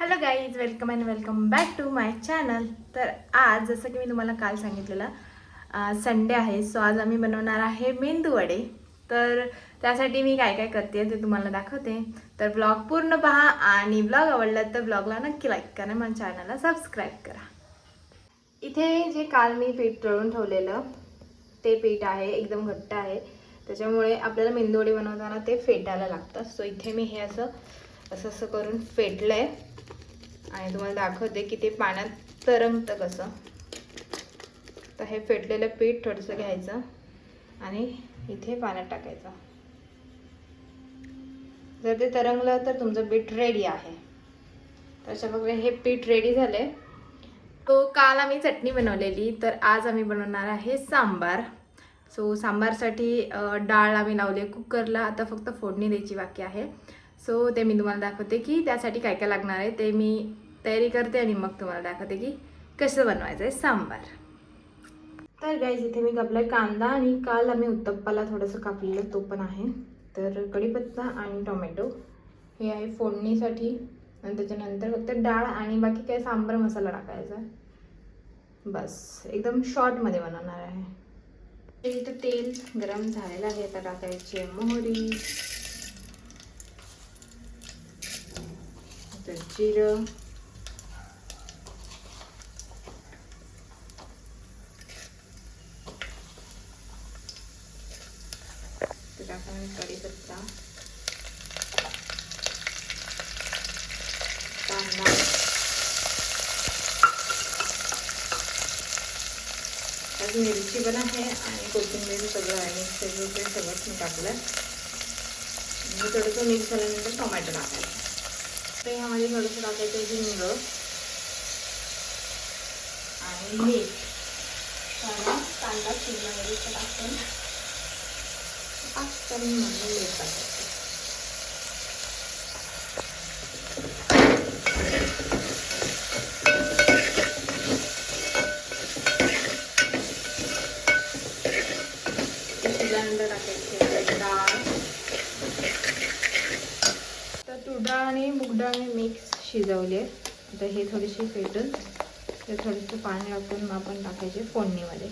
Hello guys, welcome and welcome back to my channel. तर आज जसं की मी तुम्हाला काल सांगितलेलं संडे आहे, सो आज आम्ही बनवणार आहे मेंदू वडे. तर त्यासाठी मी काय काय करते ते तुम्हाला दाखवते. तर ब्लॉग पूर्ण पहा आणि ब्लॉग आवडला तर ब्लॉगला नक्की लाईक करा, माझ्या चॅनलला सबस्क्राईब करा. इथे जे काल मी पीठ तळून ठेवलेलं ते पीठ आहे, एकदम घट्ट आहे. त्याच्यामुळे आपल्याला मेंदू वडे बनवताना ते फेटायला लागतं. सो इथे मी हे असं असं असं करून फेटलं आहे आणि तुम्हाला दाखवते की ते पाण्यात तरंगतं कसं. तर हे फेटलेलं पीठ थोडंसं घ्यायचं आणि इथे पाण्यात टाकायचं. जर ते तरंगलं तर तुमचं पीठ रेडी आहे. त्याच्या प्रकारे हे पीठ रेडी झाले. तो काल आम्ही चटणी बनवलेली, तर आज आम्ही बनवणार आहे सांबार. सो सांबारसाठी डाळ आम्ही लावले कुकरला, आता फक्त फोडणी द्यायची बाकी आहे. सो ते मी तुम्हाला दाखवते की त्यासाठी काय काय लागणार आहे, ते मी तयारी करते आणि मग तुम्हाला दाखवते की कसं बनवायचं आहे सांबार. तर गाईज इथे मी कापला कांदा आणि काल आम्ही उत्तप्पाला थोडंसं कापलेलं तो पण आहे. तर कढीपत्ता आणि टोमॅटो हे आहे फोडणीसाठी. आणि त्याच्यानंतर फक्त डाळ आणि बाकी काय सांबार मसाला टाकायचा. बस एकदम शॉर्टमध्ये बनवणार आहे. इथं तेल गरम झालेलं आहे, आता टाकायची मोहरी, जिरं, टाकायचं कढीपत्ता, कांदा, मिरची पण आहे आणि कोथिंबीर सगळं आहे. मिक्स वेगवेगळे सगळंच मी टाकलं. आणि थोडंसं मिक्स झाल्यानंतर टोमॅटो टाकायचं. तर ह्यामध्ये थोडंसं टाकायचं हिंग आणि मीठ. कांदा शिजल्यामध्ये टाकून करून म्हणजे मीठ टाकायचं. शिजल्यानंतर टाकायचे डाळ. तर तूर डाळ आणि मूग डाळ मी मिक्स शिजवले. आता हे थोडीशी फेटून ते थोडंसं पाणी टाकून आपण टाकायचे फोडणीमध्ये.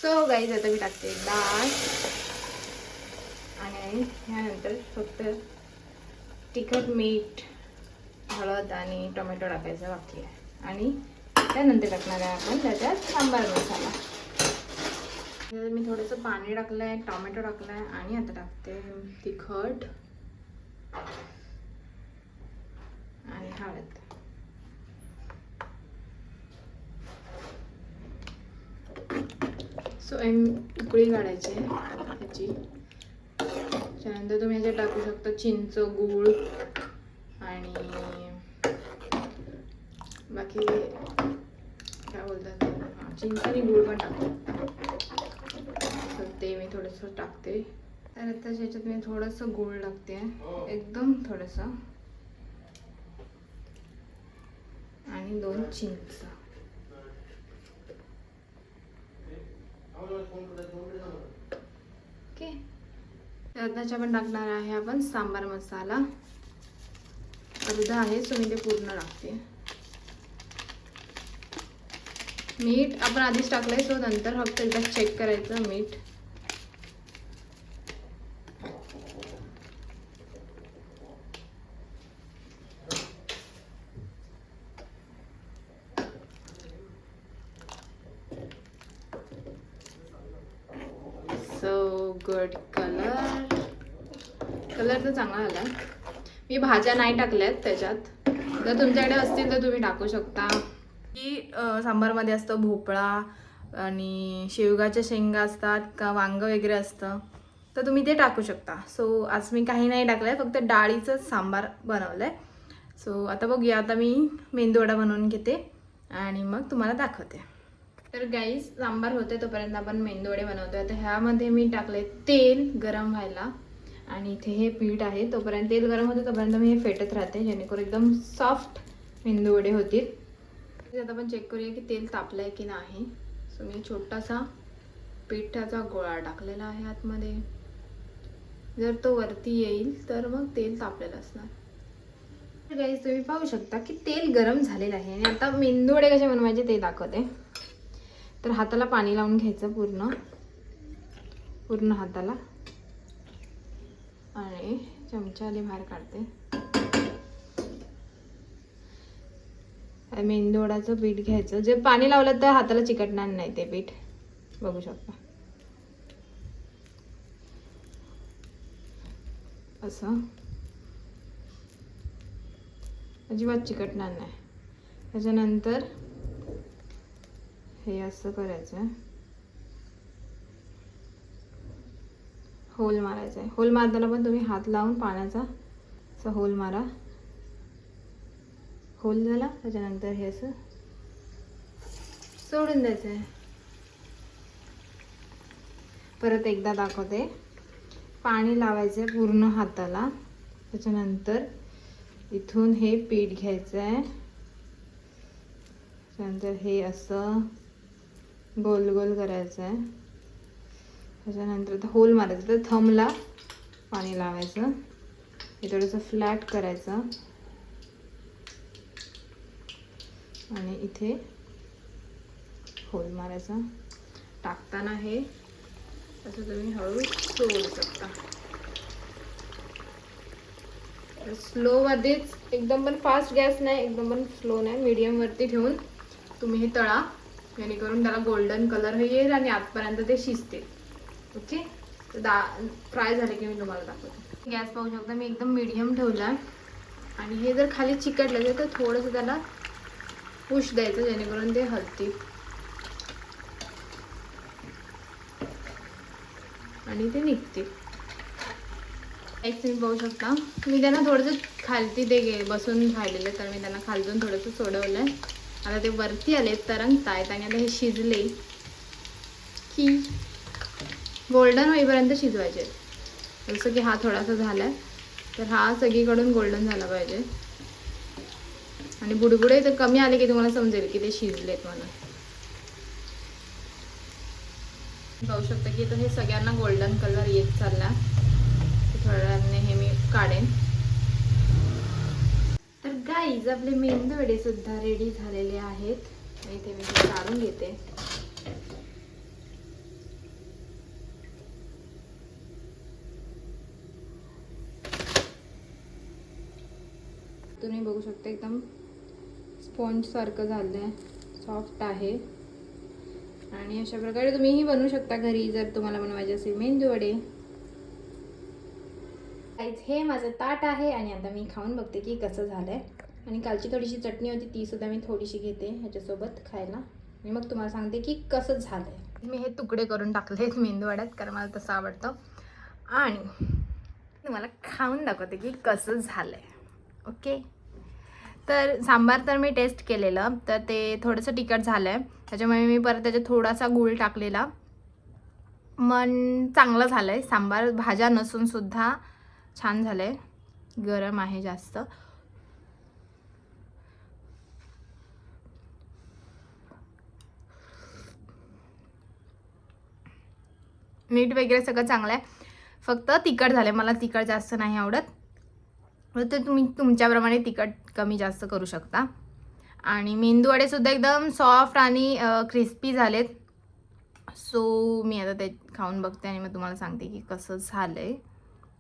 सो गाईज आता मी टाकते डाळ आणि ह्यानंतर फक्त तिखट, मीठ, हळद आणि टोमॅटो टाकायचं बाकी आहे. आणि त्यानंतर टाकणार आहे आपण त्याच्यात सांबार मसाला. मी थोडंसं पाणी टाकलं आहे, टोमॅटो टाकलं आहे आणि आता टाकते तिखट आणि हळद. सो उकळी काढायची ह्याची. त्यानंतर तुम्ही ह्याच्यात टाकू शकता चिंच, गूळ आणि बाकी काय बोलतात, चिंच आणि गूळ पण टाकतात. तर ते मी थोडंसं टाकते. तर आता ह्याच्यात मी थोडंसं गूळ टाकते, एकदम थोडंसं, आणि 2 चिंच. ओके. त्याच्या पण टाकणार आहे आपण सांबार मसाला. अर्धा आहे, सो मी ते पूर्ण टाकते. मीठ आपण आधीच टाकलंय, सो नंतर फक्त एकदा चेक करायचं मीठ. So good. कलर तर चांगला आला. मी भाज्या नाही टाकल्यात त्याच्यात, जर तुमच्याकडे असतील तर तुम्ही टाकू शकता. की सांबारमध्ये असतं भोपळा आणि शेवगाच्या शेंगा असतात का वांग वगैरे असतं, तर तुम्ही ते टाकू शकता. सो आज मी काही नाही टाकलं आहे, फक्त डाळीचंच सांबार बनवलं आहे. सो आता बघूया, आता मी मेंदूवडा बनवून घेते आणि मग तुम्हाला दाखवते. तर गाईस सांबार होते तोपर्यंत आपण मेंदूवडे बनवतोय. तर ह्यामध्ये मी टाकले तेल गरम व्हायला आणि इथे हे पीठ आहे. तोपर्यंत तेल गरम होते तोपर्यंत मी हे फेटत राहते, जेणेकरून एकदम सॉफ्ट मेंदूवडे होतील. आता आपण चेक करूया की तेल तापलं आहे की नाही. सो मी छोटासा पिठाचा गोळा टाकलेला आहे आतमध्ये जर तो वरती येईल तर मग तेल तापलेलं असणार. तर गाईस तुम्ही पाहू शकता की तेल गरम झालेलं आहे. आणि आता मेंदूवडे कसे बनवायचे ते दाखवते. तर हाताला पाणी लावून घ्यायचं पूर्ण हाताला आणि चमच्याने बाहेर काढते. मेंदूवडाचं पीठ घ्यायचं. जे पाणी लावलं तर हाताला चिकटणार नाही ते पीठ, बघू शकता. असं अजिबात चिकटणार नाही. त्याच्यानंतर हे असं करायचं, होल मारायचा आहे. होल मारताना पण तुम्ही हात लावून पाण्याचा असं होल मारा. होल झाला त्याच्यानंतर हे असं सोडून द्यायचं आहे. परत एकदा दाखवते. पाणी लावायचं आहे पूर्ण हाताला. त्याच्यानंतर इथून हे पीठ घ्यायचं आहे. त्याच्यानंतर हे असं गोल गोल करायचं आहे. त्याच्यानंतर होल मारायचं. तर थंबला पाणी लावायचं. हे थोडंसं फ्लॅट करायचं आणि इथे होल मारायचा. टाकताना हे असं तुम्ही हळू सोडू शकता. स्लोमध्येच, एकदम पण फास्ट गॅस नाही, एकदम पण स्लो नाही, मीडियमवरती ठेवून तुम्ही हे तळा, जेणेकरून त्याला गोल्डन कलर येईल आणि आतपर्यंत ते शिजते. ओके. तर फ्राय झाले की मी तुम्हाला दाखवते. गॅस पाहू शकता मी एकदम मीडियम ठेवला. आणि हे जर खाली चिकटलं तर थोडंसं त्याला पुश द्यायचं, जेणेकरून ते हलतील आणि ते निघतील. एक तुम्ही पाहू शकता मी त्यांना थोडंसं खालती ते बसून राहिलेले, तर मी त्यांना खालतून थोडंसं सोडवलं आहे. आता ते वरती आले तरंगतायत आणि आता हे शिजले की गोल्डन होईपर्यंत शिजवायचे. जसं की हा थोडासा झाला आहे, तर हा सगळीकडून गोल्डन झाला पाहिजे. आणि बुडबुडे तर कमी आले की तुम्हाला समजेल की ते शिजलेत म्हणून. पाहू शकता की हे सगळ्यांना गोल्डन कलर येत चालला. थोड्या वेळाने हे मी काढेन. तर गाईज आपले मेंदूवडे सुद्धा रेडी झालेले आहेत. इथे मी ते काढून घेते. तुम्ही बघू शकता एकदम स्पॉन्ज सारखं झालंय, सॉफ्ट आहे. आणि अशा प्रकारे तुम्हीही बनवू शकता घरी जर तुम्हाला बनवायचे असेल मेंदूवडे. हे माझं ताट आहे आणि आता मी खाऊन बघते की कसं झालंय. आणि कालची थोडीशी चटणी होती ती सुद्धा मी थोडीशी घेते ह्याच्यासोबत खायला आणि मग तुम्हाला सांगते की कसं झालंय. मी हे तुकडे करून टाकलेत मेंदूवड्यात कारण मला तसं आवडतं आणि तुम्हाला खाऊन दाखवते की कसं झालंय. ओके. तर सांबार तर मी टेस्ट केलेलं तर ते थोडंसं तिखट झालं आहे, त्याच्यामुळे मी परत त्याच्यात थोडासा गूळ टाकलेला. मन चांगलं झालं आहे सांबार, भाज्या नसून सुद्धा छान झालं आहे. गरम आहे जास्त. मीठ वगैरे सगळं चांगलं आहे, फक्त तिखट झालं आहे. मला तिखट जास्त नाही आवडत, तर तुम्ही तुमच्याप्रमाणे तिखट कमी जास्त करू शकता. आणि मेंदूवडेसुद्धा एकदम सॉफ्ट आणि क्रिस्पी झालेत. सो मी आता ते खाऊन बघते आणि मग तुम्हाला सांगते की कसं झालं आहे.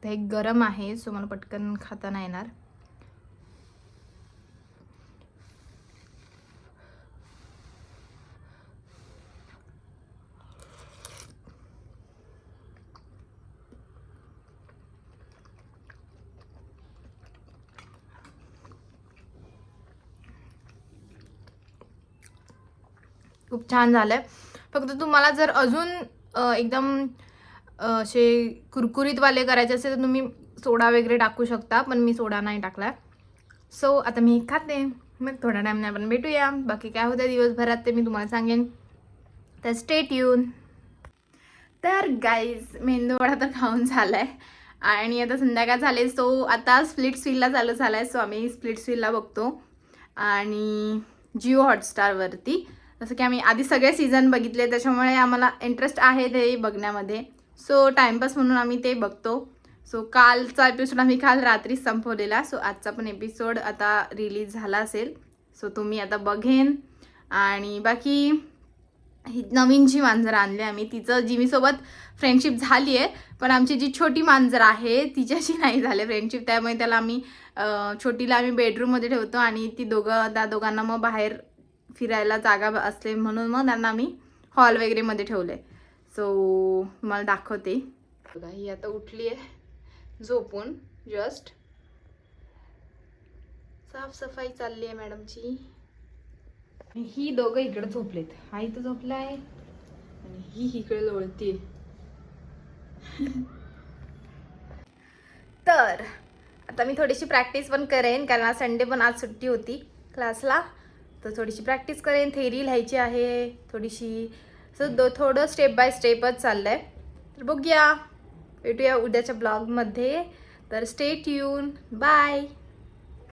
तर हे गरम आहे सो मला पटकन खाता नाही येणार. खूप छान झालंय. फक्त तुम्हाला जर अजून एकदम असे कुरकुरीतवाले करायचे असेल तर तुम्ही सोडा वगैरे टाकू शकता, पण मी सोडा नाही टाकला. सो आता मी खाते, मग थोड्या टाईमने आपण भेटूया. बाकी काय होतं दिवसभरात ते मी तुम्हाला सांगेन, तर स्टे ट्यून. तर गाईज मेंदूवडा तर खाऊन झाला आहे आणि आता संध्याकाळ झाले. सो आता स्प्लिट्सव्हिला चालू झाला आहे. सो आम्ही स्प्लिट्सव्हिला बघतो आणि जिओ हॉटस्टारवरती. जसं की आम्ही आधी सगळे सीझन बघितले, त्याच्यामुळे आम्हाला इंटरेस्ट आहे ते बघण्यामध्ये. सो टाईमपास म्हणून आम्ही ते बघतो. सो कालचा एपिसोड आम्ही काल रात्री संपवलेला. सो आजचा पण एपिसोड आता रिलीज झाला असेल. सो तुम्ही आता बघेन. आणि बाकी ही नवीन जी मांजर आणली आम्ही, तिचं जिमीसोबत फ्रेंडशिप झाली आहे, पण आमची जी छोटी मांजर आहे तिच्याशी नाही झाली फ्रेंडशिप. त्यामुळे त्याला आम्ही छोटीला आम्ही बेडरूममध्ये ठेवतो आणि त्या दोघांना मग बाहेर फिरायला जागा असते म्हणून मग त्यांना आम्ही हॉल वगैरेमध्ये ठेवले. सो तुम्हाला दाखवते. बघा ही आता उठली आहे झोपून. जस्ट साफसफाई चालली आहे मॅडमची. ही दोघं इकडे झोपलेत. हा इथं झोपलाय आणि ही इकडे लोळतीये. तर आता मी थोडीशी प्रॅक्टिस पण करेन, कारण आज संडे पण आज सुट्टी होती क्लासला. तर थोडीशी प्रॅक्टिस करेन. थेरी लिहायची आहे थोडीशी. सो थोडं स्टेप बाय स्टेपच चाललं आहे. तर बघूया, भेटूया उद्याच्या ब्लॉगमध्ये. तर स्टे ट्यून. बाय.